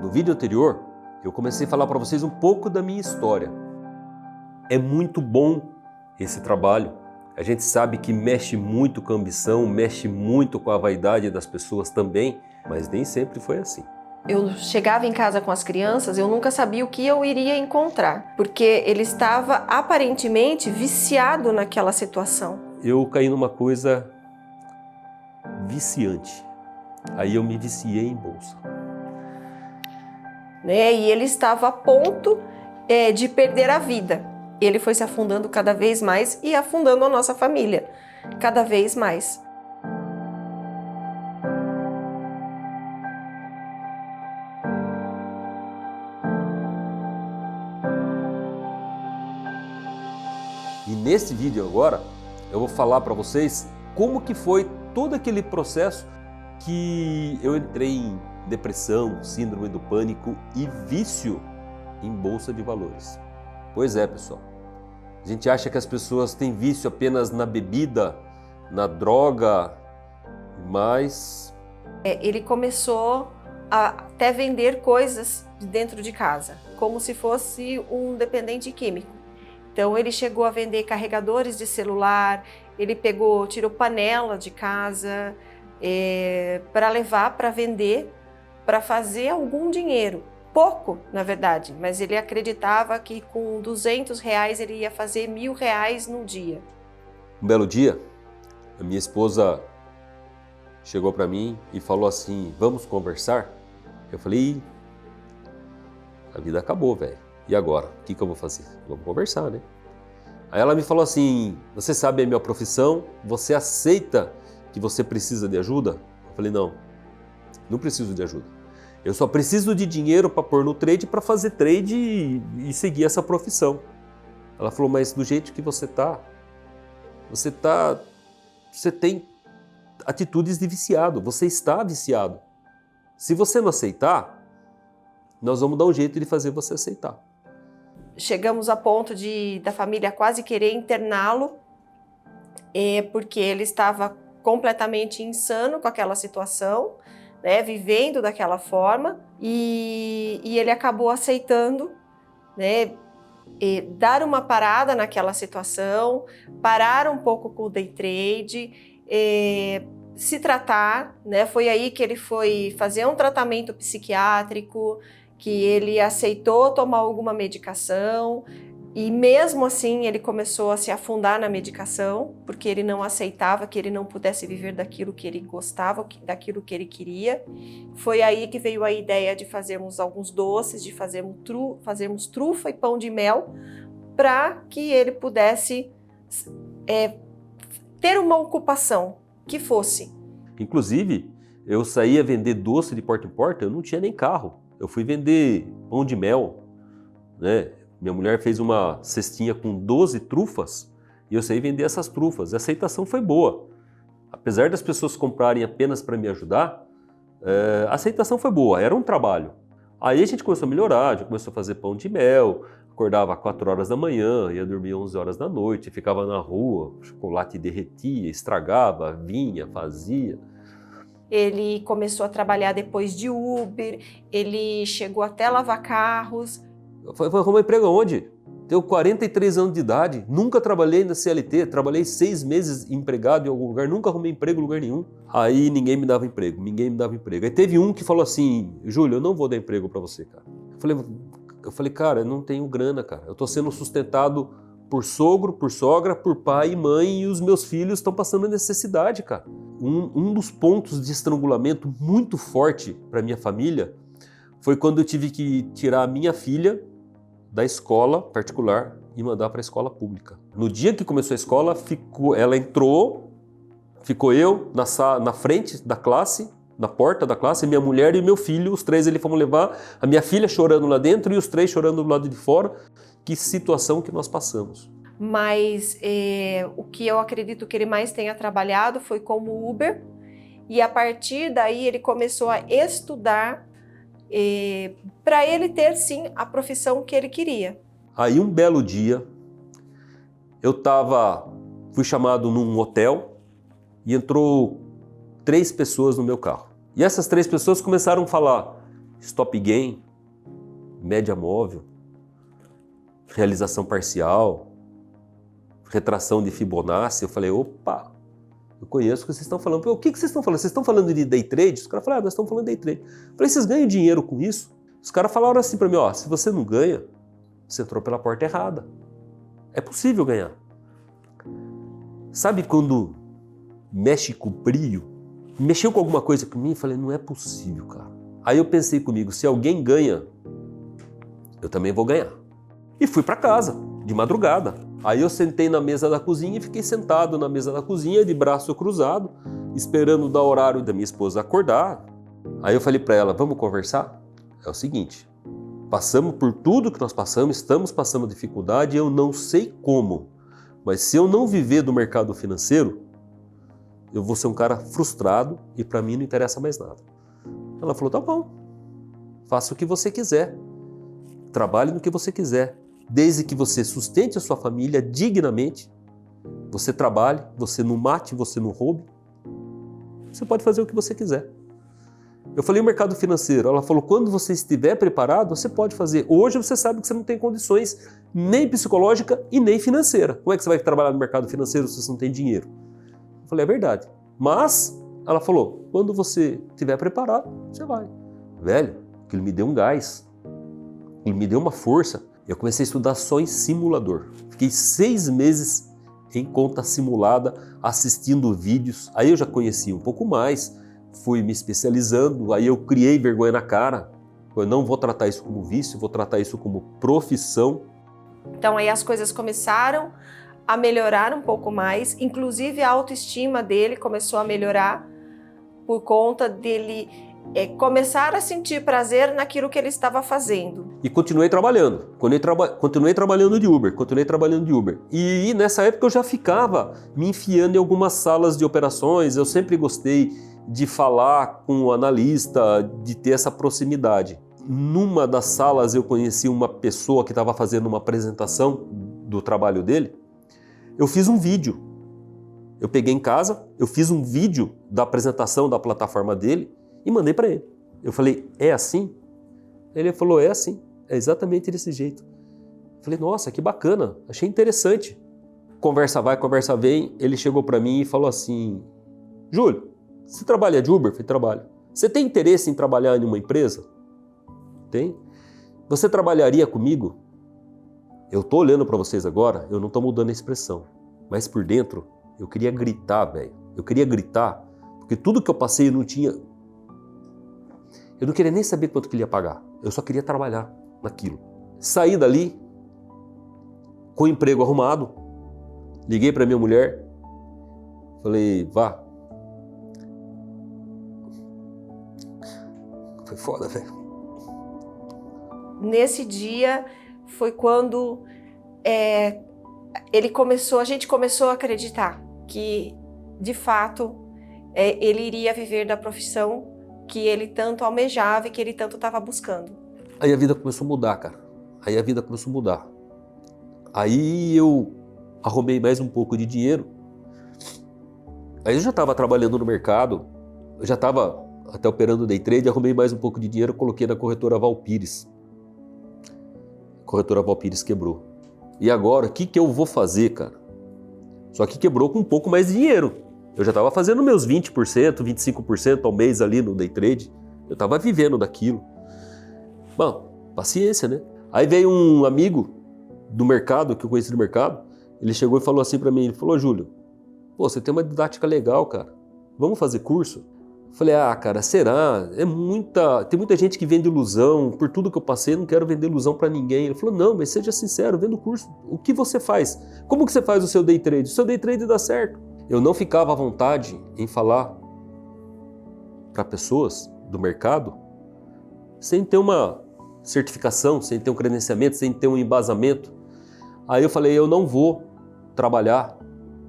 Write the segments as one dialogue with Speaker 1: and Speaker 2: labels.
Speaker 1: No vídeo anterior, eu comecei a falar para vocês um pouco da minha história. É muito bom esse trabalho. A gente sabe que mexe muito com a ambição, mexe muito com a vaidade das pessoas também, mas nem sempre foi assim.
Speaker 2: Eu chegava em casa com as crianças, eu nunca sabia o que eu iria encontrar, porque ele estava aparentemente viciado naquela situação.
Speaker 1: Eu caí numa coisa viciante. Aí eu me viciei em bolsa.
Speaker 2: E ele estava a ponto de perder a vida. Ele foi se afundando cada vez mais e afundando a nossa família cada vez mais.
Speaker 1: E nesse vídeo agora, eu vou falar para vocês como que foi todo aquele processo que eu entrei em depressão, síndrome do pânico e vício em bolsa de valores. Pois é, pessoal. A gente acha que as pessoas têm vício apenas na bebida, na droga, mas...
Speaker 2: Ele começou a até vender coisas dentro de casa, como se fosse um dependente químico. Então ele chegou a vender carregadores de celular, ele tirou panela de casa para levar para vender, para fazer algum dinheiro. Pouco, na verdade, mas ele acreditava que com R$200 ele ia fazer R$1.000 no dia.
Speaker 1: Um belo dia, a minha esposa chegou para mim e falou assim, vamos conversar? Eu falei, a vida acabou, velho. E agora? O que eu vou fazer? Vamos conversar, né? Aí ela me falou assim, você sabe a minha profissão? Você aceita que você precisa de ajuda? Eu falei, não preciso de ajuda. Eu só preciso de dinheiro para pôr no trade, para fazer trade e seguir essa profissão. Ela falou, mas do jeito que você tem atitudes de viciado, você está viciado. Se você não aceitar, nós vamos dar um jeito de fazer você aceitar.
Speaker 2: Chegamos a ponto da família quase querer interná-lo, porque ele estava completamente insano com aquela situação, né, vivendo daquela forma, e ele acabou aceitando, né, dar uma parada naquela situação, parar um pouco com o day trade, se tratar, né? Foi aí que ele foi fazer um tratamento psiquiátrico, que ele aceitou tomar alguma medicação, e mesmo assim ele começou a se afundar na medicação, porque ele não aceitava que ele não pudesse viver daquilo que ele gostava, daquilo que ele queria. Foi aí que veio a ideia de fazermos alguns doces, de fazermos trufa e pão de mel, para que ele pudesse ter uma ocupação que fosse.
Speaker 1: Inclusive, eu saía vender doce de porta em porta, eu não tinha nem carro. Eu fui vender pão de mel, né? Minha mulher fez uma cestinha com 12 trufas e eu saí vender essas trufas. A aceitação foi boa. Apesar das pessoas comprarem apenas para me ajudar, a aceitação foi boa, era um trabalho. Aí a gente começou a melhorar, já começou a fazer pão de mel, acordava às 4 horas da manhã, ia dormir 11 horas da noite, ficava na rua, o chocolate derretia, estragava, vinha, fazia.
Speaker 2: Ele começou a trabalhar depois de Uber, ele chegou até lavar carros.
Speaker 1: Foi arrumar emprego aonde? Tenho 43 anos de idade, nunca trabalhei na CLT, trabalhei 6 meses empregado em algum lugar, nunca arrumei emprego em lugar nenhum. Aí ninguém me dava emprego. Aí teve um que falou assim, Júlio, eu não vou dar emprego para você, cara. Eu falei, cara, eu não tenho grana, cara. Eu tô sendo sustentado por sogro, por sogra, por pai e mãe, e os meus filhos estão passando necessidade, cara. Um dos pontos de estrangulamento muito forte para minha família foi quando eu tive que tirar a minha filha da escola particular e mandar para a escola pública. No dia que começou a escola, ela entrou, ficou eu na frente da classe, na porta da classe, minha mulher e meu filho, os 3 eles fomos levar, a minha filha chorando lá dentro e os 3 chorando do lado de fora. Que situação que nós passamos.
Speaker 2: Mas o que eu acredito que ele mais tenha trabalhado foi como Uber, e a partir daí ele começou a estudar para ele ter sim a profissão que ele queria.
Speaker 1: Aí um belo dia, fui chamado num hotel e entrou 3 pessoas no meu carro. E essas 3 pessoas começaram a falar, stop gain, média móvel, realização parcial, retração de Fibonacci. Eu falei, opa, eu conheço o que vocês estão falando. O que vocês estão falando? Vocês estão falando de day trade? Os caras falaram, nós estamos falando de day trade. Eu falei, vocês ganham dinheiro com isso? Os caras falaram assim para mim, ó, se você não ganha, você entrou pela porta errada. É possível ganhar. Sabe quando mexe com o brilho? Mexeu com alguma coisa comigo e falei, não é possível, cara. Aí eu pensei comigo, se alguém ganha, eu também vou ganhar. E fui para casa, de madrugada. Aí eu sentei na mesa da cozinha e fiquei sentado na mesa da cozinha, de braço cruzado, esperando dar horário da minha esposa acordar. Aí eu falei para ela, vamos conversar? É o seguinte, passamos por tudo que nós passamos, estamos passando dificuldade, eu não sei como, mas se eu não viver do mercado financeiro, eu vou ser um cara frustrado e para mim não interessa mais nada. Ela falou, tá bom, faça o que você quiser, trabalhe no que você quiser, desde que você sustente a sua família dignamente, você trabalhe, você não mate, você não roube, você pode fazer o que você quiser. Eu falei o mercado financeiro, ela falou, quando você estiver preparado, você pode fazer. Hoje você sabe que você não tem condições nem psicológica e nem financeira. Como é que você vai trabalhar no mercado financeiro se você não tem dinheiro? Eu falei, é verdade. Mas, ela falou, quando você estiver preparado, você vai. Velho, aquilo me deu um gás, ele me deu uma força. Eu comecei a estudar só em simulador. Fiquei 6 meses em conta simulada, assistindo vídeos. Aí eu já conhecia um pouco mais, fui me especializando, aí eu criei vergonha na cara. Eu não vou tratar isso como vício, vou tratar isso como profissão.
Speaker 2: Então aí as coisas começaram a melhorar um pouco mais, inclusive a autoestima dele começou a melhorar por conta dele começar a sentir prazer naquilo que ele estava fazendo.
Speaker 1: E continuei trabalhando, continuei trabalhando de Uber, E nessa época eu já ficava me enfiando em algumas salas de operações, eu sempre gostei de falar com o analista, de ter essa proximidade. Numa das salas eu conheci uma pessoa que estava fazendo uma apresentação do trabalho dele. Eu fiz um vídeo. Eu peguei em casa, eu fiz um vídeo da apresentação da plataforma dele e mandei para ele. Eu falei, é assim? Ele falou, é assim, é exatamente desse jeito. Eu falei, nossa, que bacana, achei interessante. Conversa vai, conversa vem, ele chegou para mim e falou assim, Júlio, você trabalha de Uber? Eu falei, trabalho. Você tem interesse em trabalhar em uma empresa? Tem. Você trabalharia comigo? Eu tô olhando para vocês agora, eu não tô mudando a expressão, mas por dentro eu queria gritar, velho. Eu queria gritar, porque tudo que eu passei eu não tinha... Eu não queria nem saber quanto que ele ia pagar. Eu só queria trabalhar naquilo. Saí dali, com o emprego arrumado, liguei para minha mulher, falei, vá. Foi foda, velho.
Speaker 2: Nesse dia foi quando a gente começou a acreditar que, de fato, ele iria viver da profissão que ele tanto almejava e que ele tanto estava buscando.
Speaker 1: Aí a vida começou a mudar, cara. Aí eu arrumei mais um pouco de dinheiro. Aí eu já estava trabalhando no mercado, eu já estava até operando day trade, arrumei mais um pouco de dinheiro, coloquei na corretora Valpires. A corretora Valpires quebrou. E agora, o que eu vou fazer, cara? Só que quebrou com um pouco mais de dinheiro. Eu já estava fazendo meus 20%, 25% ao mês ali no day trade. Eu estava vivendo daquilo. Bom, paciência, né? Aí veio um amigo do mercado, que eu conheci do mercado, ele chegou e falou assim para mim, ele falou, Júlio, pô, você tem uma didática legal, cara. Vamos fazer curso? Eu falei, cara, será? Tem muita gente que vende ilusão. Por tudo que eu passei, eu não quero vender ilusão para ninguém. Ele falou, não, mas seja sincero, venda o curso. O que você faz? Como que você faz o seu day trade? O seu day trade dá certo. Eu não ficava à vontade em falar para pessoas do mercado sem ter uma certificação, sem ter um credenciamento, sem ter um embasamento. Aí eu falei, eu não vou trabalhar,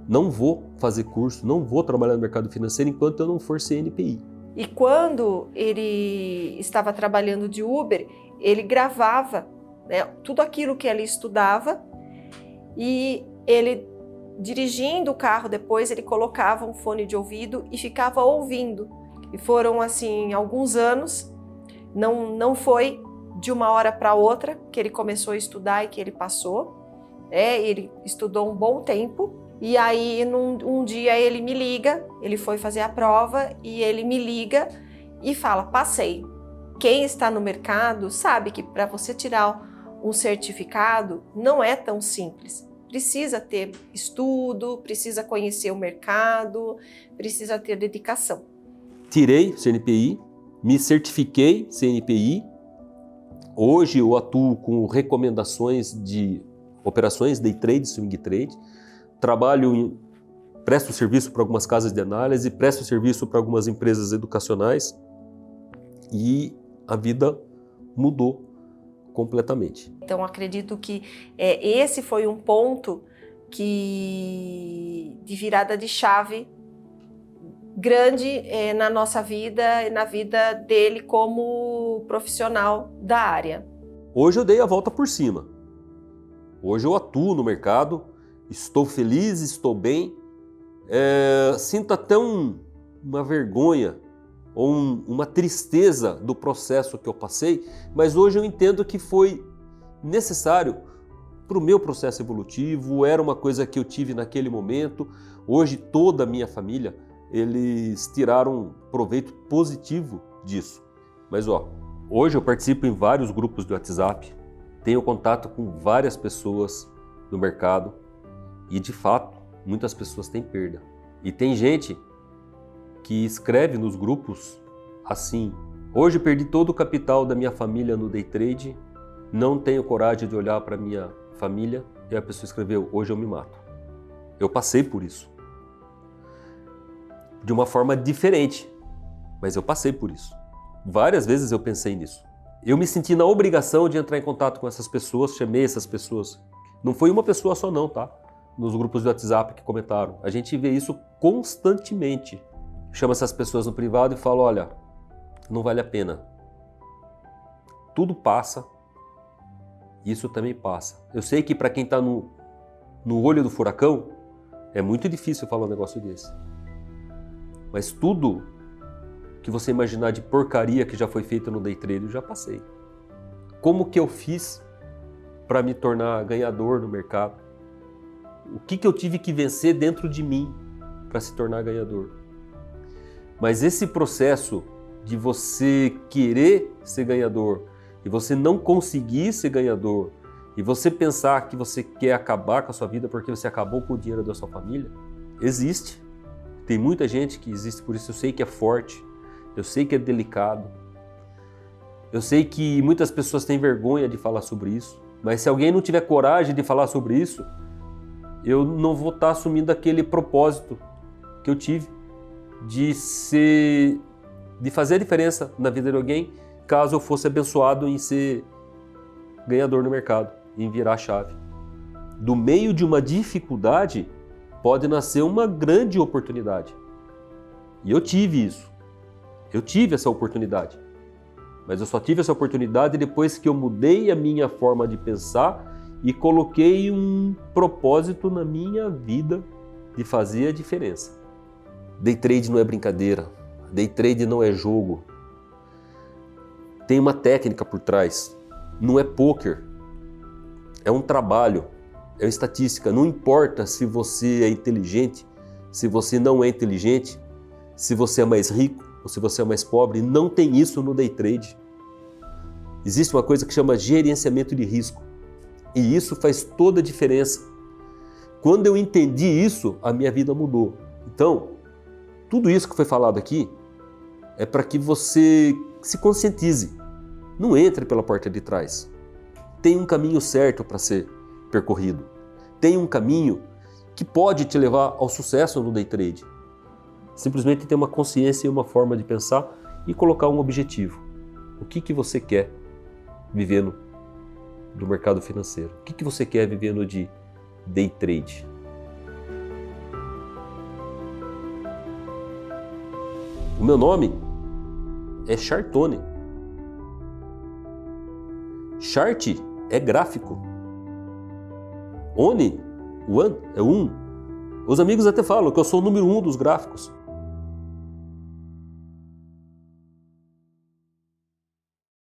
Speaker 1: não vou fazer curso, não vou trabalhar no mercado financeiro enquanto eu não for CNPI.
Speaker 2: E quando ele estava trabalhando de Uber, ele gravava, né, tudo aquilo que ele estudava e ele, dirigindo o carro depois, ele colocava um fone de ouvido e ficava ouvindo. E foram, assim, alguns anos Não foi de uma hora para outra que ele começou a estudar e que ele passou. Ele estudou um bom tempo e aí um dia ele me liga, ele foi fazer a prova e ele me liga e fala: passei. Quem está no mercado sabe que para você tirar um certificado não é tão simples. Precisa ter estudo, precisa conhecer o mercado, precisa ter dedicação.
Speaker 1: Tirei CNPI, me certifiquei CNPI. Hoje eu atuo com recomendações de operações, day trade, swing trade. Presto serviço para algumas casas de análise, presto serviço para algumas empresas educacionais e a vida mudou completamente.
Speaker 2: Então acredito que esse foi um ponto de virada de chave grande na nossa vida e na vida dele como profissional da área.
Speaker 1: Hoje eu dei a volta por cima. Hoje eu atuo no mercado, estou feliz, estou bem. Sinto até uma vergonha ou uma tristeza do processo que eu passei, mas hoje eu entendo que foi necessário para o meu processo evolutivo, era uma coisa que eu tive naquele momento. Hoje toda a minha família, eles tiraram proveito positivo disso. Mas hoje eu participo em vários grupos de WhatsApp, tenho contato com várias pessoas do mercado e, de fato, muitas pessoas têm perda. E tem gente que escreve nos grupos assim: hoje perdi todo o capital da minha família no day trade, não tenho coragem de olhar para minha família. E a pessoa escreveu: hoje eu me mato. Eu passei por isso. De uma forma diferente, mas eu passei por isso. Várias vezes eu pensei nisso. Eu me senti na obrigação de entrar em contato com essas pessoas, chamei essas pessoas. Não foi uma pessoa só não, tá? Nos grupos de WhatsApp que comentaram. A gente vê isso constantemente. Chama essas pessoas no privado e fala: olha, não vale a pena. Tudo passa, isso também passa. Eu sei que para quem está no olho do furacão, é muito difícil falar um negócio desse. Mas tudo que você imaginar de porcaria que já foi feita no day trade, eu já passei. Como que eu fiz para me tornar ganhador no mercado? O que eu tive que vencer dentro de mim para se tornar ganhador? Mas esse processo de você querer ser ganhador e você não conseguir ser ganhador e você pensar que você quer acabar com a sua vida porque você acabou com o dinheiro da sua família, existe. Tem muita gente que existe por isso. Eu sei que é forte, eu sei que é delicado, eu sei que muitas pessoas têm vergonha de falar sobre isso, mas se alguém não tiver coragem de falar sobre isso, eu não vou estar assumindo aquele propósito que eu tive de fazer a diferença na vida de alguém, caso eu fosse abençoado em ser ganhador no mercado, em virar a chave. Do meio de uma dificuldade pode nascer uma grande oportunidade. E eu tive isso. Eu tive essa oportunidade. Mas eu só tive essa oportunidade depois que eu mudei a minha forma de pensar e coloquei um propósito na minha vida de fazer a diferença. Day trade não é brincadeira. Day trade não é jogo. Tem uma técnica por trás. Não é poker. É um trabalho. É estatística. Não importa se você é inteligente, se você não é inteligente, se você é mais rico ou se você é mais pobre. Não tem isso no day trade. Existe uma coisa que chama gerenciamento de risco. E isso faz toda a diferença. Quando eu entendi isso, a minha vida mudou. Então, tudo isso que foi falado aqui é para que você se conscientize. Não entre pela porta de trás. Tem um caminho certo para ser percorrido. Tem um caminho que pode te levar ao sucesso no day trade. Simplesmente ter uma consciência e uma forma de pensar e colocar um objetivo. O que você quer vivendo do mercado financeiro? O que você quer vivendo de day trade? O meu nome é Chartone. Chart é gráfico. One é um. Os amigos até falam que eu sou o número 1 dos gráficos.